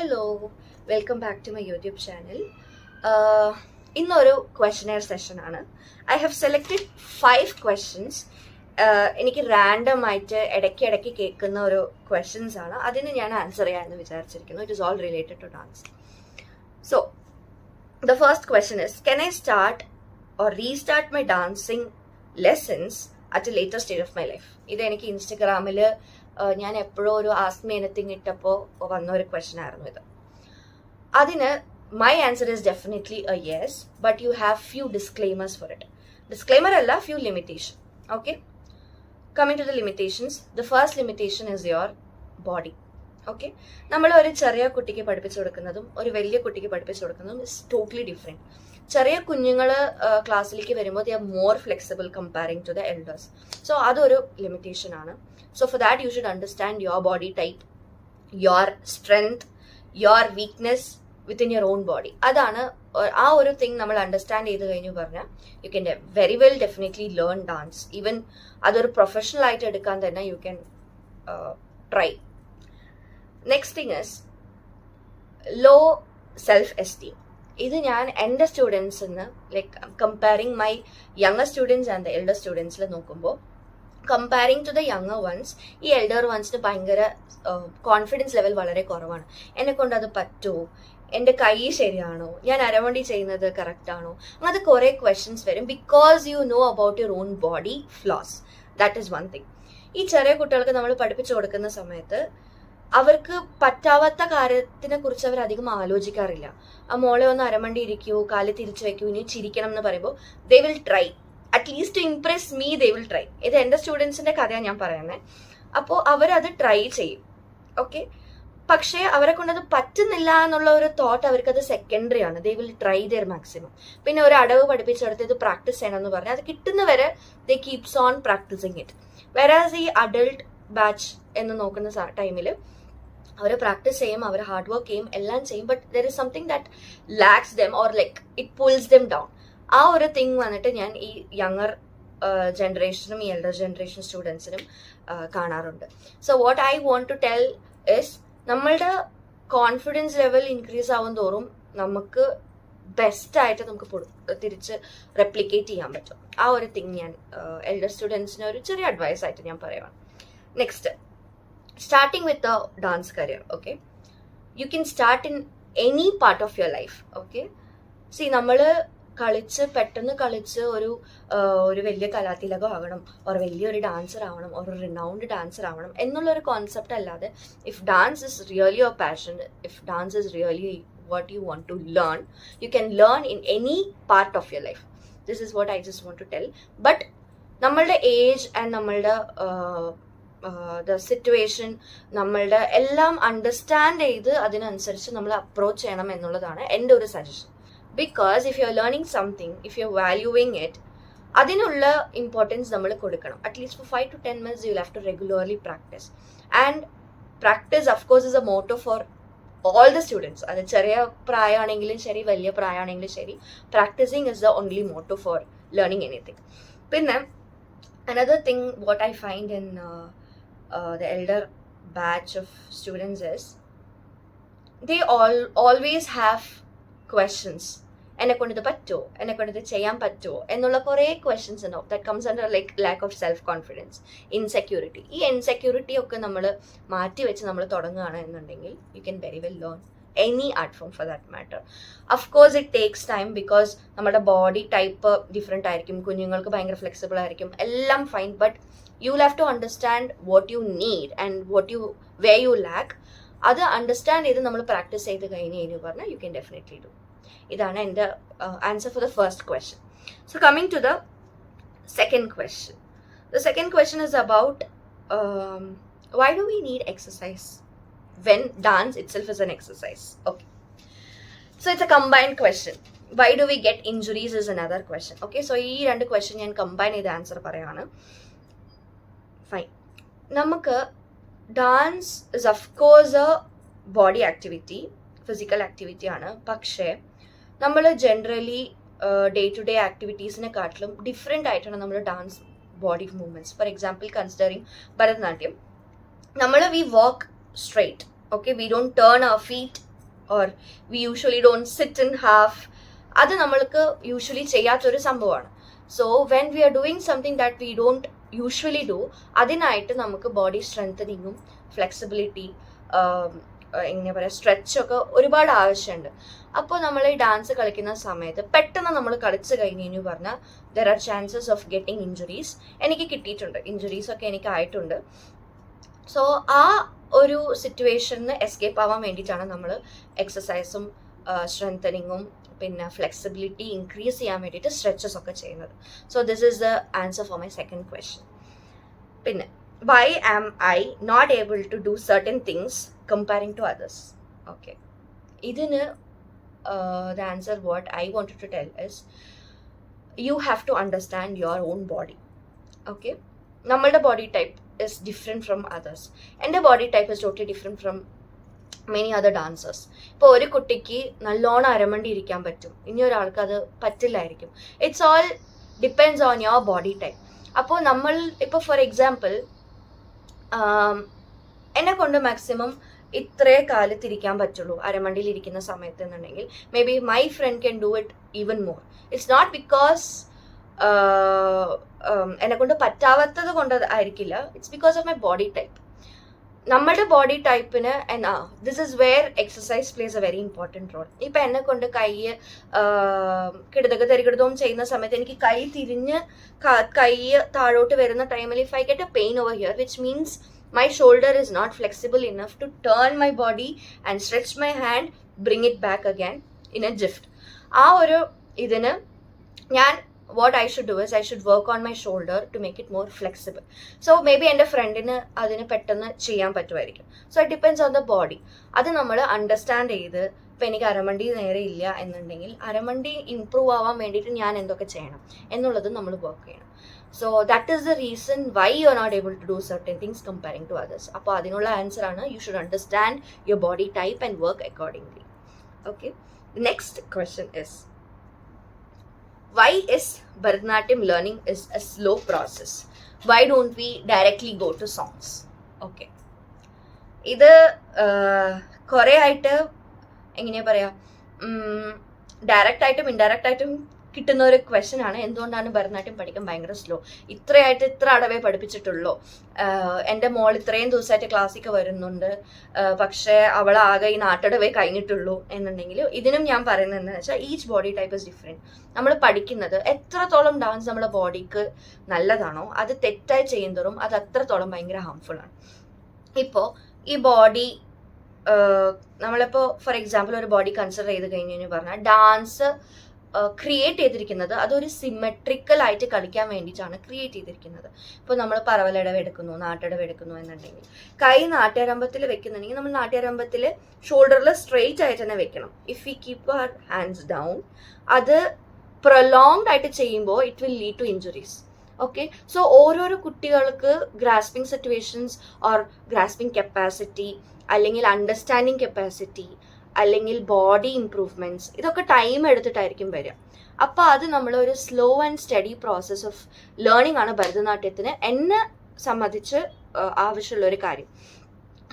Hello, welcome back to my YouTube channel. ഇന്നൊരു questionnaire session ആണ്. I have selected 5 questions. എനിക്ക് random ആയിട്ട് ഇടയ്ക്ക് കേൾക്കുന്ന ഒരു ക്വസ്റ്റ്യൻസ് ആണ്. അതിന് ഞാൻ ആൻസർ ചെയ്യാമെന്ന് വിചാരിച്ചിരിക്കുന്നു. It is all related to dance. So the first question is, can I start or restart my dancing lessons at a later stage of my life? ഇത് എനിക്ക് ഇൻസ്റ്റഗ്രാമിൽ ഞാൻ എപ്പോഴും ഒരു ആസ്ക് മീ എനിത്തിങ് ഇട്ടപ്പോൾ വന്ന ഒരു ക്വസ്റ്റ്യൻ ആയിരുന്നു ഇത്. അതിന് my answer is definitely a yes, but you have few disclaimers for it. Disclaimer alla, few limitation. Okay? Coming to the limitations, the first limitation is your body. Okay, നമ്മൾ ഒരു ചെറിയ കുട്ടിക്ക് പഠിപ്പിച്ചു കൊടുക്കുന്നതും ഒരു വലിയ കുട്ടിക്ക് പഠിപ്പിച്ചു കൊടുക്കുന്നതും ഇസ് ടോട്ടലി ഡിഫറെൻറ്റ്. ചെറിയ കുഞ്ഞുങ്ങൾ ക്ലാസ്സിലേക്ക് വരുമ്പോൾ they are more flexible comparing to the elders. So അതൊരു ലിമിറ്റേഷൻ ആണ്. So for that you should understand your body type, your strength, your weakness within your own body. അതാണ് ആ ഒരു തിങ് നമ്മൾ അണ്ടർസ്റ്റാൻഡ് ചെയ്ത് കഴിഞ്ഞു പറഞ്ഞാൽ you can very well definitely learn dance. Even അതൊരു പ്രൊഫഷണൽ ആയിട്ട് എടുക്കാൻ തന്നെ you can try. Next thing is low self esteem. ഇത് ഞാൻ എൻ്റെ സ്റ്റുഡൻസിന് like comparing my younger students and the elder സ്റ്റുഡൻസിൽ നോക്കുമ്പോൾ comparing to the younger ones ഈ എൽഡർ വൺസിന് ഭയങ്കര കോൺഫിഡൻസ് ലെവൽ വളരെ കുറവാണ്. എന്നെ കൊണ്ട് അത് പറ്റുമോ, എൻ്റെ കൈ ശരിയാണോ, ഞാൻ അരവണ്ടി ചെയ്യുന്നത് കറക്റ്റ് ആണോ, അങ്ങനത്തെ കുറേ ക്വസ്റ്റ്യൻസ് വരും. Because you know about your own body flaws. That is one thing. ഈ ചെറിയ കുട്ടികൾക്ക് നമ്മൾ പഠിപ്പിച്ചു കൊടുക്കുന്ന സമയത്ത് അവർക്ക് പറ്റാവാത്ത കാര്യത്തിനെ കുറിച്ച് അവർ അധികം ആലോചിക്കാറില്ല. ആ മോളെ ഒന്ന് അരമണ്ടി ഇരിക്കൂ, കാല് തിരിച്ചു വെക്കൂ, ഇനി ചിരിക്കണം എന്ന് പറയുമ്പോൾ ദേ will try. At least two Impress me they will try. ഇത് എൻ്റെ സ്റ്റുഡൻസിൻ്റെ കഥയാണ് ഞാൻ പറയുന്നത്. അപ്പോൾ അവരത് ട്രൈ ചെയ്യും. ഓക്കെ, പക്ഷേ അവരെ കൊണ്ടത് പറ്റുന്നില്ല എന്നുള്ള ഒരു തോട്ട് അവർക്കത് സെക്കൻഡറി ആണ്. They will try their maximum. പിന്നെ ഒരു അടവ് പഠിപ്പിച്ചെടുത്ത് ഇത് പ്രാക്ടീസ് ചെയ്യണമെന്ന് പറഞ്ഞാൽ അത് കിട്ടുന്നവരെ they keeps on practising it. Versus ഈ അഡൾട്ട് ബാച്ച് എന്ന് നോക്കുന്ന ടൈമിൽ അവർ പ്രാക്ടീസ് ചെയ്യും, അവർ ഹാർഡ് വർക്ക് ചെയ്യും, എല്ലാം ചെയ്യും. But there is something that lakhs dum or like it pulls them down. ആ ഒരു തിങ് വന്നിട്ട് ഞാൻ ഈ യങ്ങർ ജനറേഷനും ഈ എൽഡർ ജനറേഷൻ സ്റ്റുഡൻസിനും കാണാറുണ്ട്. So what I want to tell is, നമ്മളുടെ കോൺഫിഡൻസ് ലെവൽ ഇൻക്രീസ് ആവും തോറും നമുക്ക് ബെസ്റ്റായിട്ട് നമുക്ക് തിരിച്ച് റെപ്ലിക്കേറ്റ് ചെയ്യാൻ പറ്റും. ആ ഒരു തിങ് ഞാൻ എൽഡർ സ്റ്റുഡൻസിന് ഒരു ചെറിയ അഡ്വൈസ് ആയിട്ട് ഞാൻ പറയുവാണ്. Next, starting with the dance career. Okay, you can start in any part of your life. Okay, see, നമ്മൾ പെട്ടെന്ന് കളിച്ച് ഒരു വലിയ കലാതിലകം ആകണം, ഒരു വലിയൊരു ഡാൻസർ ആവണം, ഒരു റിനൗണ്ട് ഡാൻസർ ആവണം എന്നുള്ളൊരു കോൺസെപ്റ്റ് അല്ലാതെ, if dance is really your passion, if dance is really what you want to learn, you can learn in any part of your life. This is what I just want to tell. But നമ്മളുടെ age and നമ്മളുടെ the situation നമ്മളുടെ എല്ലാം understand ചെയ്ത് അതിനനുസരിച്ച് നമ്മൾ approach ചെയ്യണം എന്നുള്ളതാണ് എൻ്റെ ഒരു suggestion. Because if you are learning something, if you are valuing it, അതിനുള്ള ഇമ്പോർട്ടൻസ് നമ്മൾ കൊടുക്കണം. At least for 5 to 10 minutes you have to regularly practise. And practice of course is a motto for all the students. അത് ചെറിയ പ്രായമാണെങ്കിലും ശരി, വലിയ പ്രായമാണെങ്കിലും ശരി, practising is the only motto for learning anything. പിന്നെ another thing what I find in the elder batch of students is they always have questions. എന്നെ കൊണ്ട് ഇത് പറ്റുമോ, എന്നെ കൊണ്ട് ഇത് ചെയ്യാൻ പറ്റുമോ എന്നുള്ള കുറേ ക്വസ്റ്റ്യൻസ് ഉണ്ടാവും. That comes under like lack of self confidence, insecurity. ഈ ഇൻസെക്യൂരിറ്റി ഒക്കെ നമ്മൾ മാറ്റി വെച്ച് നമ്മൾ തുടങ്ങുകയാണ് എന്നുണ്ടെങ്കിൽ U can very well learn any art form for that matter. Of course it takes time because നമ്മുടെ ബോഡി ടൈപ്പ് ഡിഫറെൻ്റ് ആയിരിക്കും. കുഞ്ഞുങ്ങൾക്ക് ഭയങ്കര ഫ്ലെക്സിബിൾ ആയിരിക്കും, എല്ലാം fine. But you will have to understand what you need and where you lack. അത് understand ചെയ്ത് നമ്മൾ practice ചെയ്ത് കഴിഞ്ഞ് പറഞ്ഞാൽ യു ക്യാൻ ഡെഫിനറ്റ്ലി ഡു. ഇതാണ് എൻ്റെ answer for the first question. So coming to the second question. The second question is about why do we need exercise when dance itself is an exercise? Okay, so it's a combined question. Why do we get injuries is another question. Okay, so ee rendu question ഞാൻ combine ചെയ്ത് answer പറയാണ്. Fine, നമുക്ക് dance is of course a body activity, physical activity ആണ്. പക്ഷേ നമ്മൾ generally day to day ആക്ടിവിറ്റീസിനെക്കാട്ടിലും different ആയിട്ടാണ് നമ്മൾ dance body movements. For example, considering Bharatanatyam, we walk straight. Okay, we don't turn our feet or we usually don't sit in half. അത് നമ്മൾക്ക് usually ചെയ്യാത്തൊരു സംഭവമാണ്. So when we are doing something that we don't usually do, അതിനായിട്ട് നമുക്ക് body സ്ട്രെങ്തനിങ്ങും flexibility, എങ്ങനെ പറയുക, സ്ട്രെച്ചൊക്കെ ഒരുപാട് ആവശ്യമുണ്ട്. അപ്പോൾ നമ്മൾ ഈ ഡാൻസ് കളിക്കുന്ന സമയത്ത് പെട്ടെന്ന് നമ്മൾ കളിച്ച് കഴിഞ്ഞു പറഞ്ഞാൽ there are chances of getting injuries. എനിക്ക് കിട്ടിയിട്ടുണ്ട്, ഇഞ്ചുറീസൊക്കെ എനിക്ക് ആയിട്ടുണ്ട്. സോ ആ ഒരു സിറ്റുവേഷനിൽ എസ്കേപ്പ് ആവാൻ വേണ്ടിയിട്ടാണ് നമ്മൾ എക്സസൈസും സ്ട്രെങ്തനിങ്ങും പിന്നെ ഫ്ലെക്സിബിലിറ്റി ഇൻക്രീസ് ചെയ്യാൻ വേണ്ടിയിട്ട് സ്ട്രെച്ചസ് ഒക്കെ ചെയ്യുന്നത്. So this is the answer for my second question. പിന്നെ why am I not able to do certain things comparing to others? Okay, idinu the answer what I wanted to tell is you have to understand your own body. Okay, nammude body type is different from others, and the body type is totally different from many other dancers. ഇപ്പോൾ ഒരു കുട്ടിക്ക് നല്ലോണം അരമണ്ടി ഇരിക്കാൻ പറ്റും, ഇനി ഒരാൾക്ക് അത് പറ്റില്ലായിരിക്കും. It's all depends on your body type. അപ്പോൾ നമ്മൾ ഇപ്പോൾ ഫോർ എക്സാമ്പിൾ എന്നെ കൊണ്ട് മാക്സിമം ഇത്രേ കാലത്തിരിക്കാൻ പറ്റുള്ളൂ അരമണ്ടിയിൽ ഇരിക്കുന്ന സമയത്ത് എന്നുണ്ടെങ്കിൽ may be my friend can do it even more. It's not because എന്നെ കൊണ്ട് പറ്റാത്തത് കൊണ്ട് ആയിരിക്കില്ല, it's because of my body type. നമ്മുടെ ബോഡി ടൈപ്പിന് this is where exercise plays a very important role. ഇപ്പം എന്നെ കൊണ്ട് കൈ തരികിടതവും ചെയ്യുന്ന സമയത്ത് എനിക്ക് കൈ തിരിഞ്ഞ് കൈ താഴോട്ട് വരുന്ന ടൈമിൽ if I get A pain over here which means my shoulder is not flexible enough to turn my body and stretch my hand, bring it back again in a jiff. ആ ഒരു ഇതിന് ഞാൻ what I should do is I should work on my shoulder to make it more flexible. So maybe എൻ്റെ ഫ്രണ്ടിന് അതിന് പെട്ടെന്ന് ചെയ്യാൻ പറ്റുമായിരിക്കും. So it depends on the body. അത് നമ്മൾ അണ്ടർസ്റ്റാൻഡ് ചെയ്ത് ഇപ്പം എനിക്ക് അരമണ്ടി നേരെ ഇല്ല എന്നുണ്ടെങ്കിൽ അരമണ്ടി ഇംപ്രൂവ് ആവാൻ വേണ്ടിയിട്ട് ഞാൻ എന്തൊക്കെ ചെയ്യണം എന്നുള്ളത് നമ്മൾ വർക്ക് ചെയ്യണം. So that is the reason why you are not able to do certain things comparing to others. അപ്പോൾ അതിനുള്ള ആൻസർ ആണ് you should understand your body type and work accordingly. Okay, the next question is why is Bharatanatyam learning is a slow process? Why don't we directly go to songs? Okay, ഇത് കുറേ ആയിട്ട് എങ്ങനെയാ പറയാ, direct ആയിട്ടും indirect ആയിട്ടും കിട്ടുന്ന ഒരു question ആണ്. എന്തുകൊണ്ടാണ് ഭരതനാട്യം പഠിക്കാൻ ഭയങ്കര സ്ലോ? ഇത്ര അടവേ പഠിപ്പിച്ചിട്ടുള്ളൂ. എൻ്റെ മോൾ ഇത്രയും ദിവസമായിട്ട് ക്ലാസ്സിക്ക് വരുന്നുണ്ട്, പക്ഷേ അവളാകെ ഈ നാട്ടടവേ കഴിഞ്ഞിട്ടുള്ളൂ എന്നുണ്ടെങ്കിൽ ഇതിനും ഞാൻ പറയുന്നത് എന്താണെന്ന് വെച്ചാൽ each body type is different. നമ്മൾ പഠിക്കുന്നത് എത്രത്തോളം ഡാൻസ് നമ്മളെ ബോഡിക്ക് നല്ലതാണോ അത് തെറ്റായി ചെയ്യുന്നതും അത് അത്രത്തോളം ഭയങ്കര ഹാംഫുൾ ആണ്. ഇപ്പോൾ ഈ ബോഡി നമ്മളിപ്പോൾ ഫോർ എക്സാമ്പിൾ ഒരു ബോഡി കൺസിഡർ ചെയ്ത് കഴിഞ്ഞു പറഞ്ഞാൽ ഡാൻസ് ക്രിയേറ്റ് ചെയ്തിരിക്കുന്നത് അതൊരു സിമെട്രിക്കൽ ആയിട്ട് കളിക്കാൻ വേണ്ടിയിട്ടാണ് ക്രിയേറ്റ് ചെയ്തിരിക്കുന്നത്. ഇപ്പോൾ നമ്മൾ പറവലടവ് എടുക്കുന്നു, നാട്ടടവ് എടുക്കുന്നു എന്നുണ്ടെങ്കിൽ കൈ നാട്യാരംഭത്തിൽ വെക്കുന്നുണ്ടെങ്കിൽ നമ്മൾ നാട്യാരംഭത്തിൽ ഷോൾഡറിൽ സ്ട്രെയിറ്റ് ആയിട്ട് തന്നെ വെക്കണം. If we keep our hands down അത് പ്രൊലോങ്ഡ് ആയിട്ട് ചെയ്യുമ്പോൾ it will lead to injuries. Okay, so ഓരോരോ കുട്ടികൾക്ക് grasping situations or grasping capacity അല്ലെങ്കിൽ അണ്ടർസ്റ്റാൻഡിങ് കപ്പാസിറ്റി അല്ലെങ്കിൽ ബോഡി ഇംപ്രൂവ്മെൻറ്റ്സ് ഇതൊക്കെ ടൈം എടുത്തിട്ടായിരിക്കും വരിക. അപ്പോൾ അത് നമ്മളൊരു slow and steady process of learning ആണ് ഭരതനാട്യത്തിന് എന്നെ സംബന്ധിച്ച് ആവശ്യമുള്ള ഒരു കാര്യം.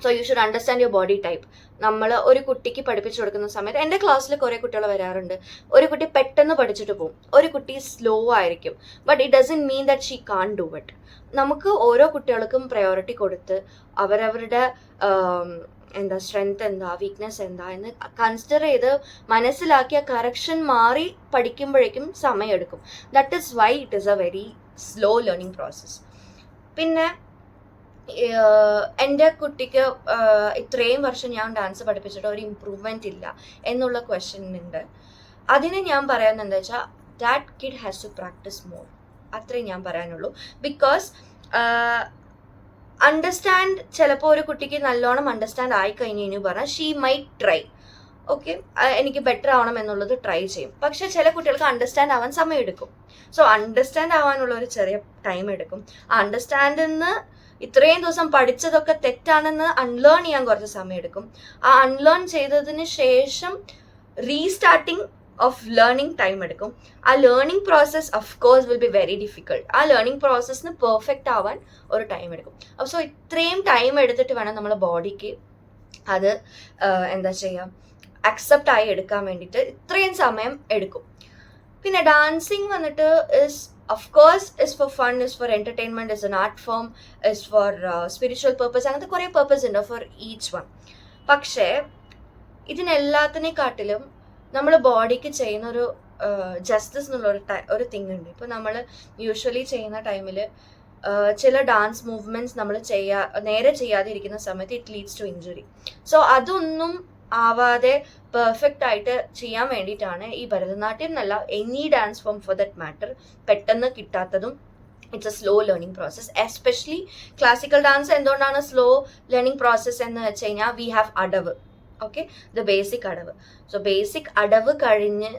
So you should understand your body type. നമ്മൾ ഒരു കുട്ടിക്ക് പഠിപ്പിച്ചു കൊടുക്കുന്ന സമയത്ത് എൻ്റെ ക്ലാസ്സിൽ കുറേ കുട്ടികൾ വരാറുണ്ട്. ഒരു കുട്ടി പെട്ടെന്ന് പഠിച്ചിട്ട് പോകും, ഒരു കുട്ടി സ്ലോ ആയിരിക്കും. But it doesn't mean that she can't do it. നമുക്ക് ഓരോ കുട്ടികൾക്കും പ്രയോറിറ്റി കൊടുത്ത് അവരവരുടെ സ്ട്രെങ്ത് എന്താ, വീക്ക്നെസ് എന്താ എന്ന് കൺസിഡർ ചെയ്ത് മനസ്സിലാക്കിയ കറക്ഷൻ മാറി പഠിക്കുമ്പോഴേക്കും സമയമെടുക്കും. That is why it is A very slow learning process. പിന്നെ എൻ്റെ കുട്ടിക്ക് ഇത്രയും വർഷം ഞാൻ ഡാൻസ് പഠിപ്പിച്ചിട്ട് ഒരു ഇമ്പ്രൂവ്മെൻ്റ് ഇല്ല എന്നുള്ള ക്വസ്റ്റ്യൻ ഉണ്ട്. അതിന് ഞാൻ പറയാമെന്ന് എന്താ വെച്ചാൽ that kid has to practice more. അത്രയും ഞാൻ പറയാനുള്ളൂ. ബിക്കോസ് അണ്ടർസ്റ്റാൻഡ് ചിലപ്പോൾ ഒരു കുട്ടിക്ക് നല്ലോണം അണ്ടർസ്റ്റാൻഡ് ആയി കഴിഞ്ഞു പറഞ്ഞാൽ ഷീ മൈറ്റ് ട്രൈ. ഓക്കെ, എനിക്ക് ബെറ്റർ ആവണം എന്നുള്ളത് ട്രൈ ചെയ്യും. പക്ഷെ ചില കുട്ടികൾക്ക് അണ്ടർസ്റ്റാൻഡ് ആവാൻ സമയമെടുക്കും. സോ അണ്ടർസ്റ്റാൻഡ് ആവാനുള്ള ഒരു ചെറിയ ടൈം എടുക്കും. ആ അണ്ടർസ്റ്റാൻഡിന്ന് ഇത്രയും ദിവസം പഠിച്ചതൊക്കെ തെറ്റാണെന്ന് അൺലേൺ ചെയ്യാൻ കുറച്ച് സമയമെടുക്കും. ആ അൺലേൺ ചെയ്തതിന് ശേഷം റീസ്റ്റാർട്ടിങ് ഓഫ് ലേണിംഗ് ടൈം എടുക്കും. ആ learning process of course will be very difficult. ആ ലേണിംഗ് പ്രോസസ്സിന് പെർഫെക്റ്റ് ആവാൻ ഒരു ടൈം എടുക്കും. സോ ഇത്രയും ടൈം എടുത്തിട്ട് വേണം നമ്മളെ ബോഡിക്ക് അത് എന്താ ചെയ്യുക, അക്സെപ്റ്റ് ആയി എടുക്കാൻ വേണ്ടിയിട്ട് ഇത്രയും സമയം എടുക്കും. പിന്നെ ഡാൻസിങ് വന്നിട്ട് of course is for fun, is for entertainment, is an art form, is for spiritual purpose. അങ്ങനത്തെ കുറേ purpose ഉണ്ട് for each one. പക്ഷേ ഇതിനെല്ലാത്തിനെക്കാട്ടിലും നമ്മൾ ബോഡിക്ക് ചെയ്യുന്ന ഒരു ജസ്റ്റിസ് എന്നുള്ള ഒരു തിങ് ഉണ്ട്. ഇപ്പോൾ നമ്മൾ യൂഷ്വലി ചെയ്യുന്ന ടൈമിൽ ചില ഡാൻസ് മൂവ്മെന്റ്സ് നമ്മൾ നേരെ ചെയ്യാതെ ഇരിക്കുന്ന സമയത്ത് it leads to injury. So അതൊന്നും ആവാതെ പെർഫെക്റ്റ് ആയിട്ട് ചെയ്യാൻ വേണ്ടിയിട്ടാണ് ഈ ഭരതനാട്യം എന്നല്ല any dance form for that matter പെട്ടെന്ന് കിട്ടാത്തതും it's a slow learning process. Especially classical dance എന്തുകൊണ്ടാണ് സ്ലോ ലേണിംഗ് പ്രോസസ്സ് എന്ന് വെച്ച് കഴിഞ്ഞാൽ we have adavu. Okay, the basic adavu. So basic അടവ് കഴിഞ്ഞ്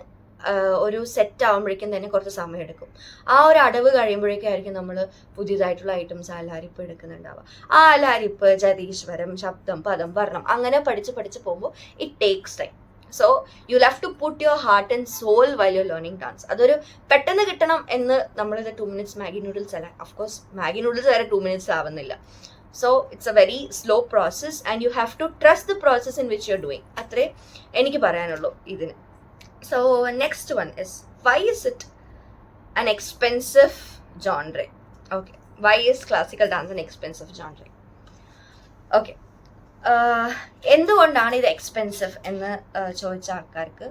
ഒരു സെറ്റ് ആകുമ്പോഴേക്കും തന്നെ കുറച്ച് സമയം എടുക്കും. ആ ഒരു അടവ് കഴിയുമ്പോഴേക്കായിരിക്കും നമ്മൾ പുതിയതായിട്ടുള്ള ഐറ്റംസ് അലാരിപ്പ് എടുക്കുന്നുണ്ടാവുക. ആ അലാരിപ്പ്, ജതീശ്വരം, ശബ്ദം, പദം, വർണ്ണം അങ്ങനെ പഠിച്ച് പോകുമ്പോൾ it takes time. So you have to put your heart and soul while you learning dance. അതൊരു പെട്ടെന്ന് കിട്ടണം എന്ന് നമ്മളിത് 2 minutes മാഗി നൂഡിൽസ് അല്ല. അഫ്കോഴ്സ് മാഗി നൂഡിൽസ് വരെ 2 minutes ആവുന്നില്ല. So it's a very slow process and you have to trust the process in which you're doing. അത്രേ എനിക്ക് പറയാനുള്ളൂ ഇതിന്. So next one is, why is it an expensive genre? Okay, why is classical dance an expensive genre? Okay, എന്തുകൊണ്ടാണ് ഇത് expensive എന്ന് ചോദിച്ച ആൾക്കാർക്ക്,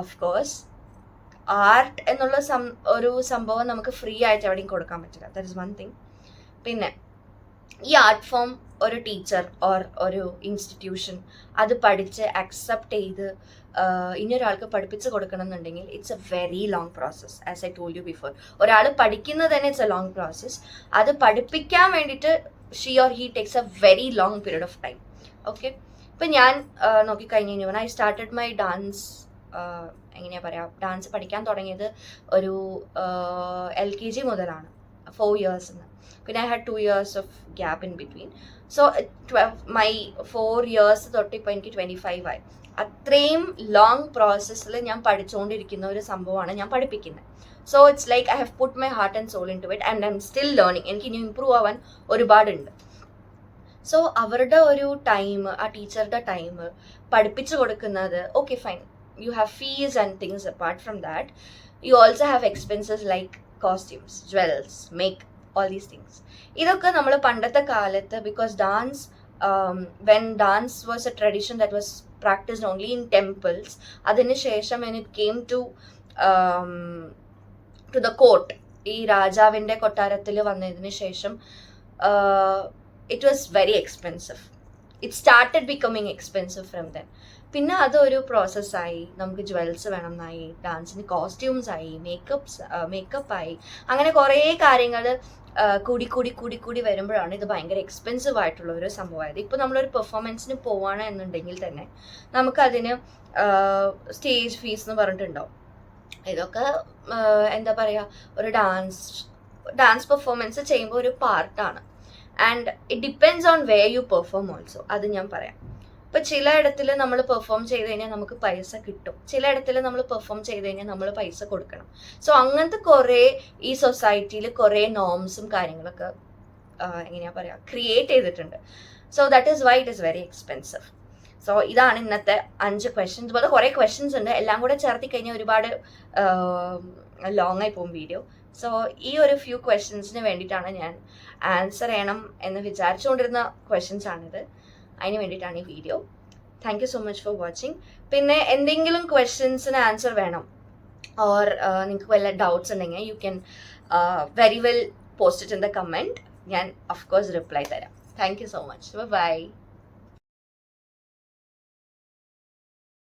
of course art എന്നുള്ള ഒരു സംഭവം നമുക്ക് ഫ്രീ ആയിട്ട് എവിടെയും കൊടുക്കാൻ പറ്റില്ല. That is one thing. പിന്നെ ഈ ആർട്ട് ഫോം ഒരു ടീച്ചർ ഓർ ഒരു ഇൻസ്റ്റിറ്റ്യൂഷൻ അത് പഠിച്ച് അക്സെപ്റ്റ് ചെയ്ത് ഇനിയൊരാൾക്ക് പഠിപ്പിച്ച് കൊടുക്കണം എന്നുണ്ടെങ്കിൽ it's A very long process. As I told you before, ഒരാൾ പഠിക്കുന്നത് തന്നെ ഇറ്റ്സ് എ ലോങ് പ്രോസസ്. അത് പഠിപ്പിക്കാൻ വേണ്ടിയിട്ട് she or he takes A very long period of time. Okay, ഇപ്പം ഞാൻ നോക്കിക്കഴിഞ്ഞ് കഴിഞ്ഞാൽ ഐ സ്റ്റാർട്ടഡ് മൈ ഡാൻസ്, എങ്ങനെയാ പറയുക, ഡാൻസ് പഠിക്കാൻ തുടങ്ങിയത് ഒരു LKG മുതലാണ്, 4 years. പിന്നെ I had 2 years of gap in between. So my 4 years തൊട്ട് ഇപ്പോൾ എനിക്ക് 25 ആയി. അത്രയും ലോങ് പ്രോസസ്സിൽ ഞാൻ പഠിച്ചുകൊണ്ടിരിക്കുന്ന ഒരു സംഭവമാണ് ഞാൻ പഠിപ്പിക്കുന്നത്. So it's like I have put my heart and soul into it and I'm still learning. എനിക്ക് ഇനി ഇമ്പ്രൂവ് ആവാൻ ഒരുപാടുണ്ട്. സോ അവരുടെ ഒരു ടൈം, ആ ടീച്ചറുടെ ടൈം പഠിപ്പിച്ചു കൊടുക്കുന്നത്, okay fine, you have fees and things. Apart from that you also have expenses like costumes, jewels, make, all these things. ഇതൊക്കെ നമ്മൾ പണ്ടത്തെ കാലത്ത്, because dance, when dance was a tradition that was practiced only in temples, അതിനുശേഷം when it came to the court, ഈ രാജാവിൻ്റെ കൊട്ടാരത്തിൽ വന്നതിന് ശേഷം it was very expensive. It started becoming expensive from then. പിന്നെ അതൊരു പ്രോസസ്സായി, നമുക്ക് ജ്വൽസ് വേണമെന്നായി, ഡാൻസിന് കോസ്റ്റ്യൂംസ് ആയി, മേക്കപ്പ് ആയി, അങ്ങനെ കുറേ കാര്യങ്ങൾ കൂടി വരുമ്പോഴാണ് ഇത് ഭയങ്കര എക്സ്പെൻസീവ് ആയിട്ടുള്ള ഒരു സംഭവമായത്. ഇപ്പോൾ നമ്മളൊരു പെർഫോമൻസിന് പോവാണ് എന്നുണ്ടെങ്കിൽ തന്നെ നമുക്കതിന് സ്റ്റേജ് ഫീസ് എന്ന് പറഞ്ഞിട്ടുണ്ടാവും. ഇതൊക്കെ എന്താ പറയുക, ഒരു ഡാൻസ് പെർഫോമൻസ് ചെയ്യുമ്പോൾ ഒരു പാർട്ടാണ്. And it depends on way U perform also. അത് ഞാൻ പറയാം. ഇപ്പം ചിലയിടത്തിൽ നമ്മൾ പെർഫോം ചെയ്ത് കഴിഞ്ഞാൽ നമുക്ക് പൈസ കിട്ടും, ചിലയിടത്തിൽ നമ്മൾ പെർഫോം ചെയ്ത് കഴിഞ്ഞാൽ നമ്മൾ പൈസ കൊടുക്കണം. സോ അങ്ങനത്തെ കുറേ ഈ സൊസൈറ്റിയിൽ കുറേ നോംസും കാര്യങ്ങളൊക്കെ എങ്ങനെയാ പറയുക, ക്രിയേറ്റ് ചെയ്തിട്ടുണ്ട്. So that is why it is very expensive. So ഇതാണ് ഇന്നത്തെ 5 questions. അതുപോലെ കുറേ ക്വസ്റ്റ്യൻസ് ഉണ്ട്, എല്ലാം കൂടെ ചേർത്തി കഴിഞ്ഞാൽ ഒരുപാട് ലോങ് ആയി പോകും വീഡിയോ. സോ ഈ ഒരു ഫ്യൂ ക്വസ്റ്റ്യൻസിന് വേണ്ടിയിട്ടാണ് ഞാൻ ആൻസർ ചെയ്യണം എന്ന് വിചാരിച്ചുകൊണ്ടിരുന്ന ക്വസ്റ്റ്യൻസ് ആണിത്. അതിന് വേണ്ടിയിട്ടാണ് ഈ video. Thank you so much for watching. പിന്നെ എന്തെങ്കിലും ക്വസ്റ്റ്യൻസിന് ആൻസർ വേണം ഓർ നിങ്ങൾക്ക് വല്ല ഡൗട്ട്സ് ഉണ്ടെങ്കിൽ you can very well post it in the comment. ഞാൻ ഓഫ് കോഴ്സ് റിപ്ലൈ തരാം. Thank you so much. By.